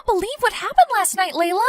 believe what happened last night, Layla.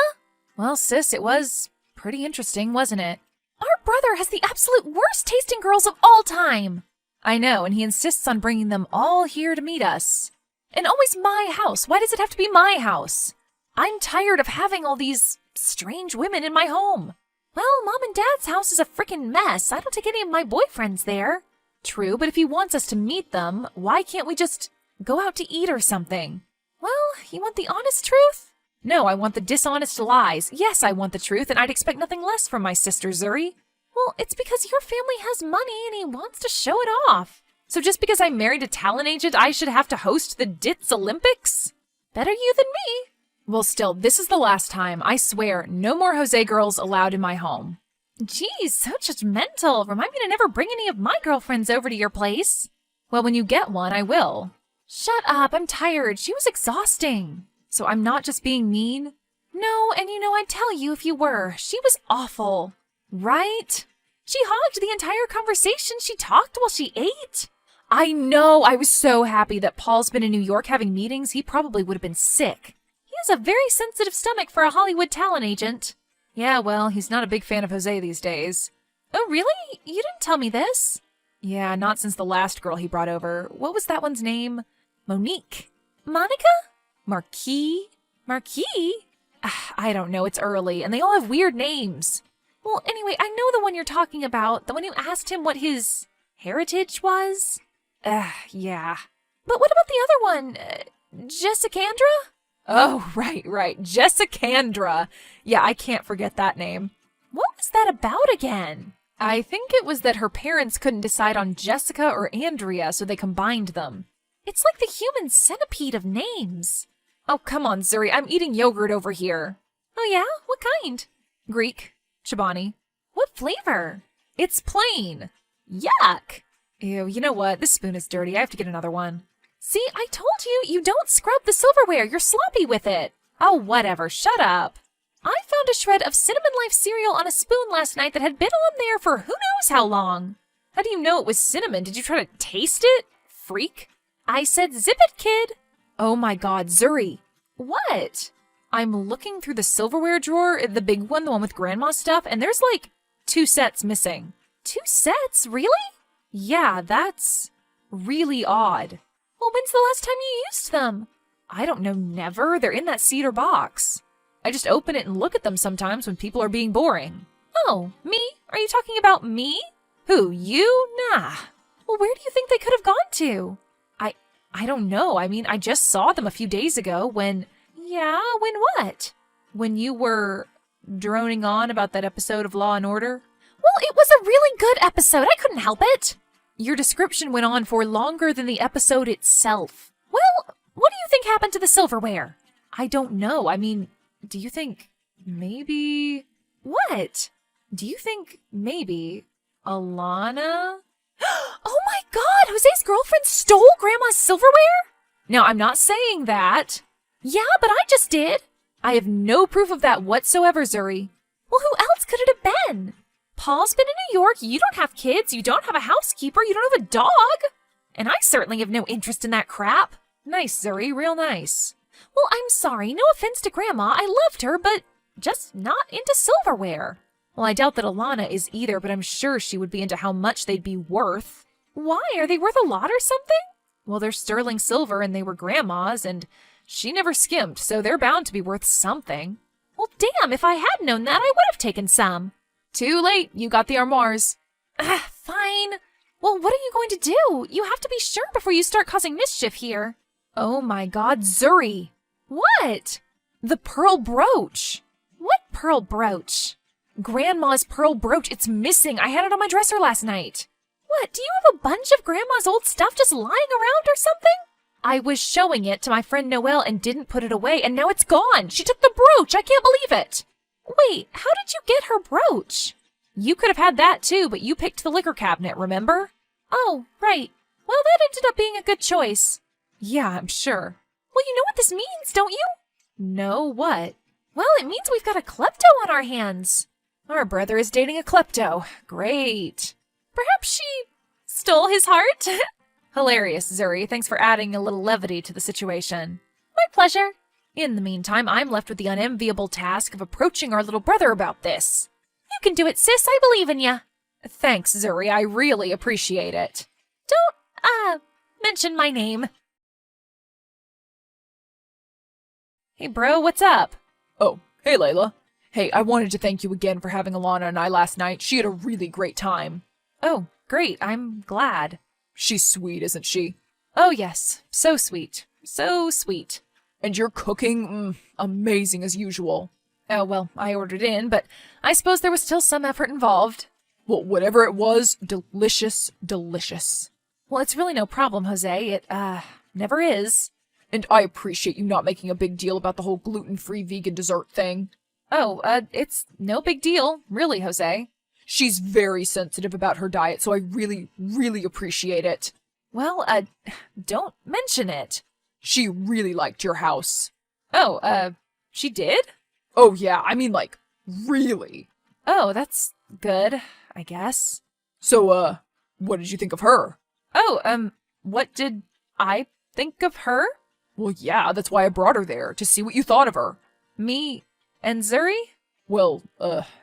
Well, sis, it was pretty interesting, wasn't it? Our brother has the absolute worst tasting girls of all time. I know, and he insists on bringing them all here to meet us. And always my house. Why does it have to be my house? I'm tired of having all these strange women in my home. Well, Mom and Dad's house is a frickin' mess. I don't take any of my boyfriends there. True, but if he wants us to meet them, why can't we just go out to eat or something? Well, you want the honest truth? No, I want the dishonest lies. Yes, I want the truth, and I'd expect nothing less from my sister Zuri. Well, it's because your family has money and he wants to show it off. So just because I'm married a talent agent, I should have to host the Ditz Olympics? Better you than me. Well, still, this is the last time. I swear, no more Jose girls allowed in my home. Geez, so judgmental. Remind me to never bring any of my girlfriends over to your place. Well, when you get one, I will. Shut up, I'm tired. She was exhausting. So I'm not just being mean? No, and I'd tell you if you were. She was awful. Right? She hogged the entire conversation. She talked while she ate. I know. I was so happy that Paul's been in New York having meetings. He probably would have been sick. He has a very sensitive stomach for a Hollywood talent agent. Yeah, well, he's not a big fan of Jose these days. Oh, really? You didn't tell me this. Yeah, not since the last girl he brought over. What was that one's name? Monique. Monica? Marquis? Marquis? I don't know. It's early, and they all have weird names. Well, anyway, I know the one you're talking about. The one who asked him what his heritage was. Yeah. But what about the other one? Jessicandra? Oh, right. Jessicandra. Yeah, I can't forget that name. What was that about again? I think it was that her parents couldn't decide on Jessica or Andrea, so they combined them. It's like the human centipede of names. Oh, come on, Zuri. I'm eating yogurt over here. Oh, yeah? What kind? Greek. Chobani. What flavor? It's plain. Yuck. Ew, you know what? This spoon is dirty. I have to get another one. See, I told you, you don't scrub the silverware. You're sloppy with it. Oh, whatever. Shut up. I found a shred of Cinnamon Life cereal on a spoon last night that had been on there for who knows how long. How do you know it was cinnamon? Did you try to taste it? Freak. I said zip it, kid. Oh my god, Zuri. What? I'm looking through the silverware drawer, the big one, the one with grandma's stuff, and there's like 2 sets missing. 2 sets? Really? Yeah, that's really odd. Well, when's the last time you used them? I don't know, never. They're in that cedar box. I just open it and look at them sometimes when people are being boring. Oh, me? Are you talking about me? Who, you? Nah. Well, where do you think they could have gone to? I don't know. I mean, I just saw them a few days ago when... Yeah, when what? When you were droning on about that episode of Law & Order? Well, it was a really good episode. I couldn't help it. Your description went on for longer than the episode itself. Well, what do you think happened to the silverware? I don't know. I mean, do you think maybe... What? Do you think maybe Alana... Oh my god! Jose's girlfriend stole Grandma's silverware? Now, I'm not saying that. Yeah, but I just did. I have no proof of that whatsoever, Zuri. Well, who else could it have been? Paul's been in New York, you don't have kids, you don't have a housekeeper, you don't have a dog. And I certainly have no interest in that crap. Nice, Zuri, real nice. Well, I'm sorry, no offense to Grandma, I loved her, but just not into silverware. Well, I doubt that Alana is either, but I'm sure she would be into how much they'd be worth. Why? Are they worth a lot or something? Well, they're sterling silver and they were Grandma's, and she never skimped, so they're bound to be worth something. Well, damn, if I had known that, I would have taken some. Too late, you got the armoires. Fine. Well, what are you going to do? You have to be sure before you start causing mischief here. Oh my god, Zuri. What? The pearl brooch. What pearl brooch? Grandma's pearl brooch. It's missing. I had it on my dresser last night. What, do you have a bunch of Grandma's old stuff just lying around or something? I was showing it to my friend Noelle and didn't put it away, and now it's gone. She took the brooch. I can't believe it. Wait, how did you get her brooch? You could have had that too, but you picked the liquor cabinet, remember? Oh, right. Well, that ended up being a good choice. Yeah, I'm sure. Well, you know what this means, don't you? No, what? Well, it means we've got a klepto on our hands. Our brother is dating a klepto. Great. Perhaps she stole his heart? Hilarious, Zuri. Thanks for adding a little levity to the situation. My pleasure. In the meantime, I'm left with the unenviable task of approaching our little brother about this. You can do it, sis. I believe in ya. Thanks, Zuri. I really appreciate it. Don't, mention my name. Hey, bro, what's up? Oh, hey, Layla. Hey, I wanted to thank you again for having Alana and I last night. She had a really great time. Oh, great. I'm glad. She's sweet, isn't she? Oh, yes. So sweet. So sweet. And your cooking, amazing as usual. Oh, well, I ordered in, but I suppose there was still some effort involved. Well, whatever it was, delicious, delicious. Well, it's really no problem, Jose. It, never is. And I appreciate you not making a big deal about the whole gluten-free vegan dessert thing. Oh, it's no big deal, really, Jose. She's very sensitive about her diet, so I really, really appreciate it. Well, don't mention it. She really liked your house. Oh, she did? Oh yeah, I mean like, really. Oh, that's good, I guess. So, what did you think of her? Oh, what did I think of her? Well, yeah, that's why I brought her there, to see what you thought of her. Me and Zuri? Well,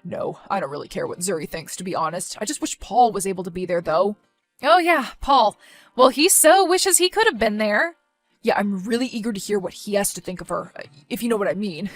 no, I don't really care what Zuri thinks, to be honest. I just wish Paul was able to be there, though. Oh yeah, Paul. Well, he so wishes he could have been there. Yeah, I'm really eager to hear what he has to think of her, if you know what I mean.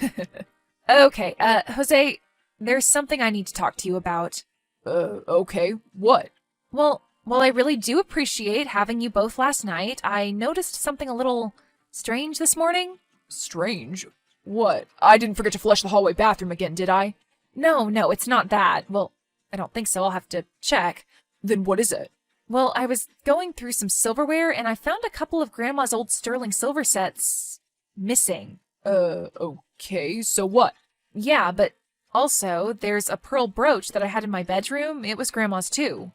Okay, Jose, there's something I need to talk to you about. Okay, what? Well, I really do appreciate having you both last night. I noticed something a little strange this morning. Strange? What? I didn't forget to flush the hallway bathroom again, did I? No, it's not that. Well, I don't think so. I'll have to check. Then what is it? Well, I was going through some silverware and I found a couple of Grandma's old sterling silver sets missing. Okay, so what? Yeah, but also, there's a pearl brooch that I had in my bedroom. It was Grandma's too.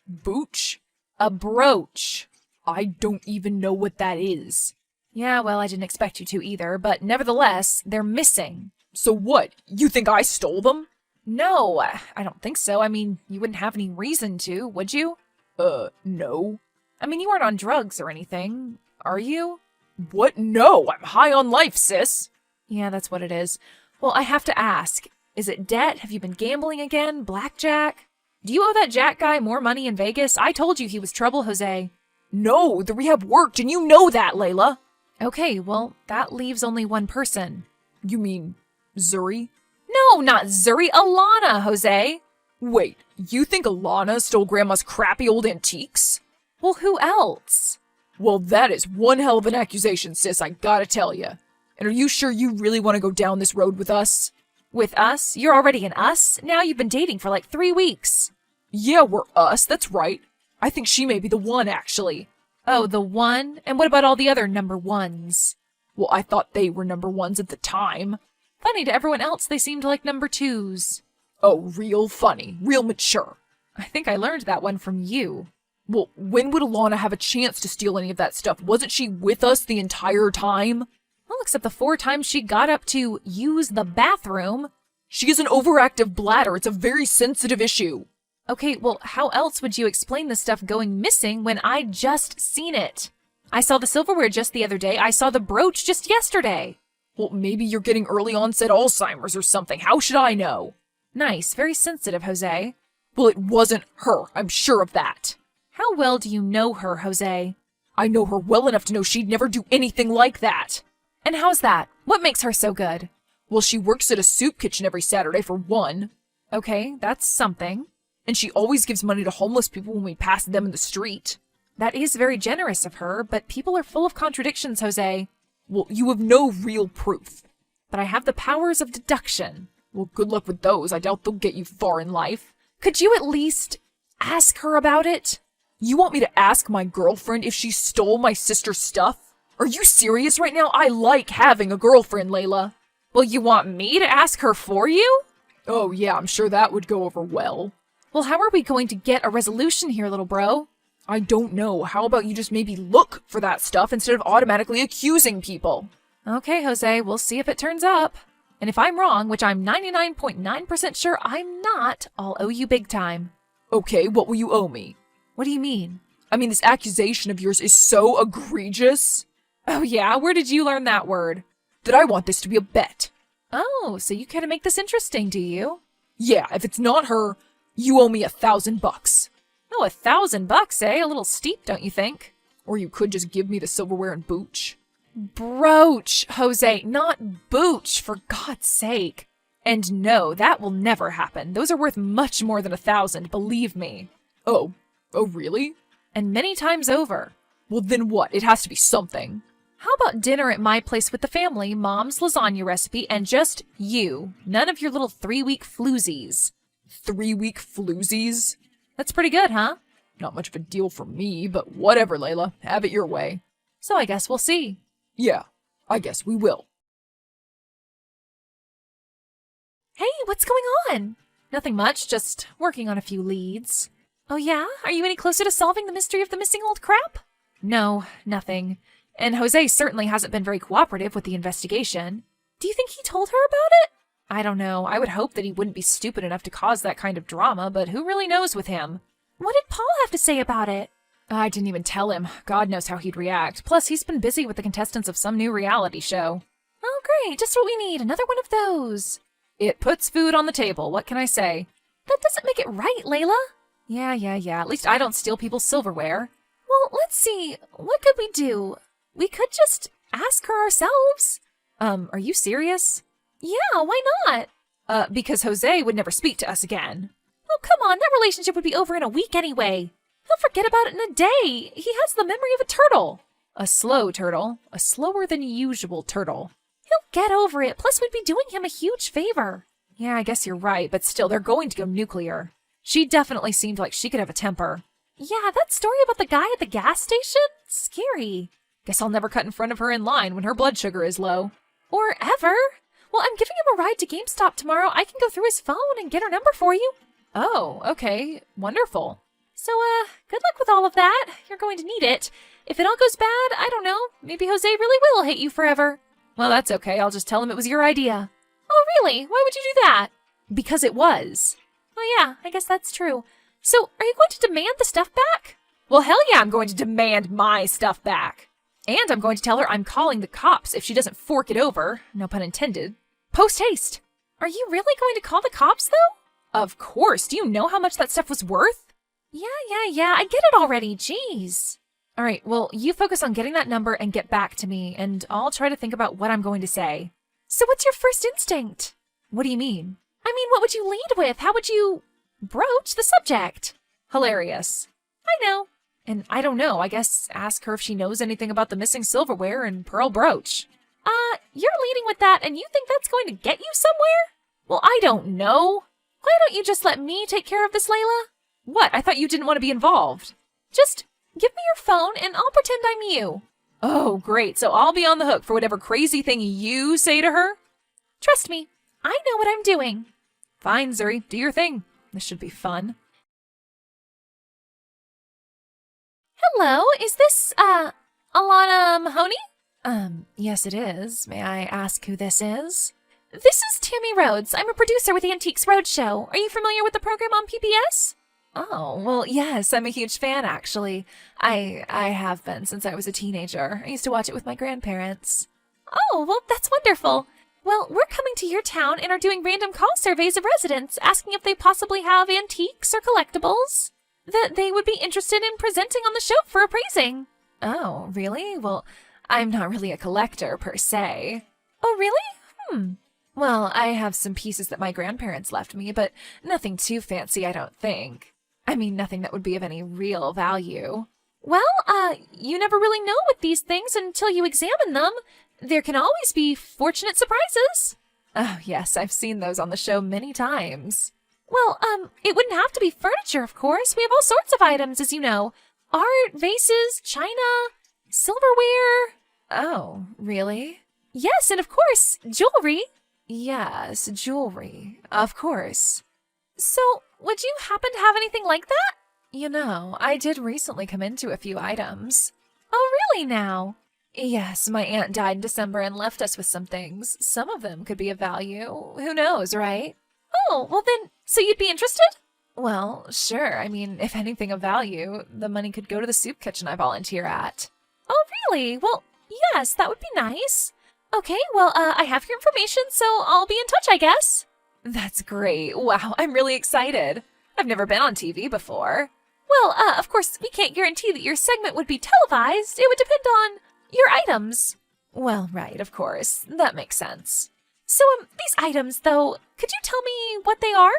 Booch? A brooch. I don't even know what that is. Yeah, well, I didn't expect you to either, but nevertheless, they're missing. So what? You think I stole them? No, I don't think so. I mean, you wouldn't have any reason to, would you? No. I mean, you aren't on drugs or anything, are you? What? No, I'm high on life, sis. Yeah, that's what it is. Well, I have to ask, is it debt? Have you been gambling again? Blackjack? Do you owe that Jack guy more money in Vegas? I told you he was trouble, Jose. No, the rehab worked, and you know that, Layla. Okay, well, that leaves only one person. You mean Zuri? No, not Zuri. Alana, Jose. Wait, you think Alana stole Grandma's crappy old antiques? Well, who else? Well, that is one hell of an accusation, sis, I gotta tell ya. And are you sure you really want to go down this road with us? With us? You're already an us? Now you've been dating for like 3 weeks. Yeah, we're us, that's right. I think she may be the one, actually. Oh, the one? And what about all the other number ones? Well, I thought they were number ones at the time. Funny, to everyone else they seemed like number twos. Oh, real funny, real mature. I think I learned that one from you. Well, when would Alana have a chance to steal any of that stuff? Wasn't she with us the entire time? Well, except the 4 times she got up to use the bathroom. She has an overactive bladder. It's a very sensitive issue. Okay, well, how else would you explain the stuff going missing when I just seen it? I saw the silverware just the other day. I saw the brooch just yesterday. Well, maybe you're getting early onset Alzheimer's or something. How should I know? Nice, very sensitive, Jose. Well, it wasn't her. I'm sure of that. How well do you know her, Jose? I know her well enough to know she'd never do anything like that. And how's that? What makes her so good? Well, she works at a soup kitchen every Saturday for one. Okay, that's something. And she always gives money to homeless people when we pass them in the street. That is very generous of her, but people are full of contradictions, Jose. Well, you have no real proof. But I have the powers of deduction. Well, good luck with those. I doubt they'll get you far in life. Could you at least ask her about it? You want me to ask my girlfriend if she stole my sister's stuff? Are you serious right now? I like having a girlfriend, Layla. Well, you want me to ask her for you? Oh yeah, I'm sure that would go over well. Well, how are we going to get a resolution here, little bro? I don't know. How about you just maybe look for that stuff instead of automatically accusing people? Okay, Jose, we'll see if it turns up. And if I'm wrong, which I'm 99.9% sure I'm not, I'll owe you big time. Okay, what will you owe me? What do you mean? I mean, this accusation of yours is so egregious. Oh yeah? Where did you learn that word? that I want this to be a bet. Oh, so you care to make this interesting, do you? Yeah, if it's not her, you owe me $1,000. Oh, $1,000, eh? A little steep, don't you think? Or you could just give me the silverware and booch. Brooch, Jose, not booch, for God's sake. And no, that will never happen. Those are worth much more than 1,000, believe me. Oh really? And many times over. Well then what? It has to be something. How about dinner at my place with the family, Mom's lasagna recipe, and just you? None of your little 3-week floozies. 3-week floozies? That's pretty good, huh? Not much of a deal for me, but whatever, Layla. Have it your way. So I guess we'll see. Yeah, I guess we will. Hey, what's going on? Nothing much, just working on a few leads. Oh yeah? Are you any closer to solving the mystery of the missing old crap? No, nothing. And Jose certainly hasn't been very cooperative with the investigation. Do you think he told her about it? I don't know. I would hope that he wouldn't be stupid enough to cause that kind of drama, but who really knows with him? What did Paul have to say about it? I didn't even tell him. God knows how he'd react. Plus, he's been busy with the contestants of some new reality show. Oh, great. Just what we need. Another one of those. It puts food on the table. What can I say? That doesn't make it right, Layla. Yeah. At least I don't steal people's silverware. Well, let's see. What could we do? We could just ask her ourselves. Are you serious? Yeah, why not? Because Jose would never speak to us again. Oh, come on. That relationship would be over in a week anyway. He'll forget about it in a day. He has the memory of a turtle. A slow turtle. A slower than usual turtle. He'll get over it. Plus, we'd be doing him a huge favor. Yeah, I guess you're right, but still, they're going to go nuclear. She definitely seemed like she could have a temper. Yeah, that story about the guy at the gas station? Scary. Guess I'll never cut in front of her in line when her blood sugar is low. Or ever. Well, I'm giving him a ride to GameStop tomorrow. I can go through his phone and get her number for you. Oh, okay. Wonderful. So, good luck with all of that. You're going to need it. If it all goes bad, I don't know. Maybe Jose really will hate you forever. Well, that's okay. I'll just tell him it was your idea. Oh, really? Why would you do that? Because it was. Oh, yeah. I guess that's true. So, are you going to demand the stuff back? Well, hell yeah, I'm going to demand my stuff back. And I'm going to tell her I'm calling the cops if she doesn't fork it over. No pun intended. Post haste. Are you really going to call the cops, though? Of course. Do you know how much that stuff was worth? Yeah. I get it already. Jeez. All right, well, you focus on getting that number and get back to me, and I'll try to think about what I'm going to say. So what's your first instinct? What do you mean? I mean, what would you lead with? How would you broach the subject? Hilarious. I know. And I don't know. I guess ask her if she knows anything about the missing silverware and pearl brooch. You're leading with that, and you think that's going to get you somewhere? Well, I don't know. Why don't you just let me take care of this, Layla? What? I thought you didn't want to be involved. Just give me your phone, and I'll pretend I'm you. Oh, great. So I'll be on the hook for whatever crazy thing you say to her? Trust me. I know what I'm doing. Fine, Zuri. Do your thing. This should be fun. Hello, is this, Alana Mahoney? Yes it is. May I ask who this is? This is Tammy Rhodes. I'm a producer with Antiques Roadshow. Are you familiar with the program on PBS? Oh, well, yes, I'm a huge fan, actually. I have been since I was a teenager. I used to watch it with my grandparents. Oh, well, that's wonderful. Well, we're coming to your town and are doing random call surveys of residents, asking if they possibly have antiques or collectibles that they would be interested in presenting on the show for appraising. Oh, really? Well, I'm not really a collector, per se. Oh, really? Well, I have some pieces that my grandparents left me, but nothing too fancy, I don't think. I mean, nothing that would be of any real value. Well, you never really know with these things until you examine them. There can always be fortunate surprises. Oh, yes, I've seen those on the show many times. Well, it wouldn't have to be furniture, of course. We have all sorts of items, as you know. Art, vases, china, silverware. Oh, really? Yes, and of course, jewelry. Yes, jewelry. Of course. So, would you happen to have anything like that? You know, I did recently come into a few items. Oh, really now? Yes, my aunt died in December and left us with some things. Some of them could be of value. Who knows, right? Oh, well then, so you'd be interested? Well, sure. I mean, if anything of value, the money could go to the soup kitchen I volunteer at. Oh, really? Well, yes, that would be nice. Okay, well, I have your information, so I'll be in touch, I guess. That's great. Wow, I'm really excited. I've never been on TV before. Well, of course, we can't guarantee that your segment would be televised. It would depend on your items. Well, right, of course. That makes sense. So, these items, though, could you tell me what they are?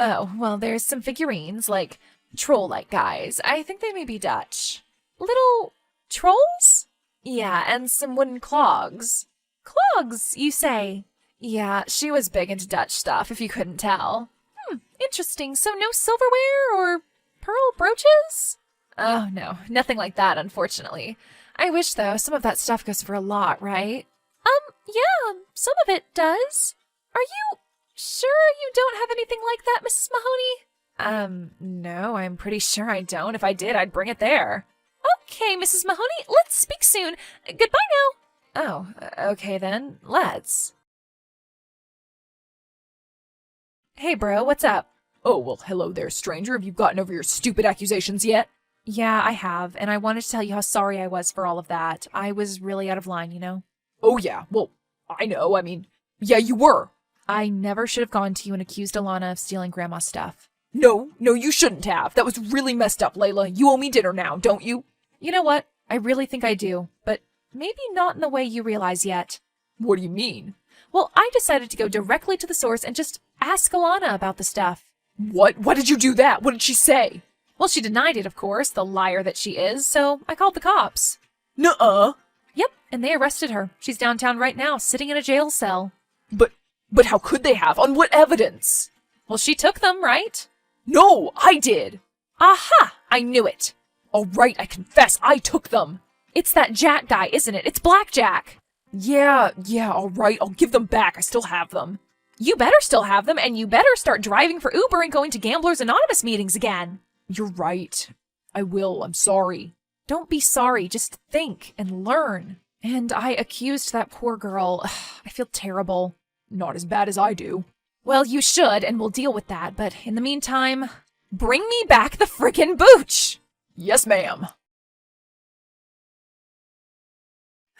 Oh, well, there's some figurines, like troll-like guys. I think they may be Dutch. Little trolls? Yeah, and some wooden clogs. Clogs, you say? Yeah, she was big into Dutch stuff, if you couldn't tell. Interesting. So no silverware or pearl brooches? Oh, no, nothing like that, unfortunately. I wish, though, some of that stuff goes for a lot, right? Yeah, some of it does. Are you sure you don't have anything like that, Mrs. Mahoney? No, I'm pretty sure I don't. If I did, I'd bring it there. Okay, Mrs. Mahoney, let's speak soon. Goodbye now. Oh, okay then. Let's. Hey, bro, what's up? Oh, well, hello there, stranger. Have you gotten over your stupid accusations yet? Yeah, I have, and I wanted to tell you how sorry I was for all of that. I was really out of line, you know? Oh, yeah. Well, I know. I mean, yeah, you were. I never should have gone to you and accused Alana of stealing Grandma's stuff. No, you shouldn't have. That was really messed up, Layla. You owe me dinner now, don't you? You know what? I really think I do, but maybe not in the way you realize yet. What do you mean? Well, I decided to go directly to the source and just ask Alana about the stuff. What? Why did you do that? What did she say? Well, she denied it, of course, the liar that she is, so I called the cops. Nuh-uh. Yep, and they arrested her. She's downtown right now, sitting in a jail cell. But how could they have? On what evidence? Well, she took them, right? No, I did. Aha! I knew it. All right, I confess, I took them. It's that Jack guy, isn't it? It's Blackjack. Yeah, all right, I'll give them back. I still have them. You better still have them, and you better start driving for Uber and going to Gamblers Anonymous meetings again. You're right. I will. I'm sorry. Don't be sorry. Just think and learn. And I accused that poor girl. I feel terrible. Not as bad as I do. Well, you should, and we'll deal with that. But in the meantime, bring me back the frickin' booch! Yes, ma'am.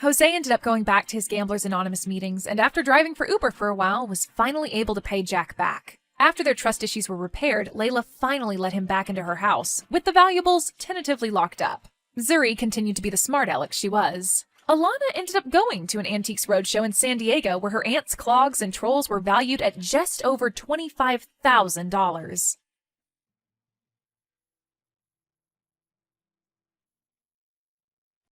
Jose ended up going back to his Gamblers Anonymous meetings, and after driving for Uber for a while, was finally able to pay Jack back. After their trust issues were repaired, Layla finally let him back into her house, with the valuables tentatively locked up. Zuri continued to be the smart aleck she was. Alana ended up going to an Antiques Roadshow in San Diego where her aunt's clogs and trolls were valued at just over $25,000.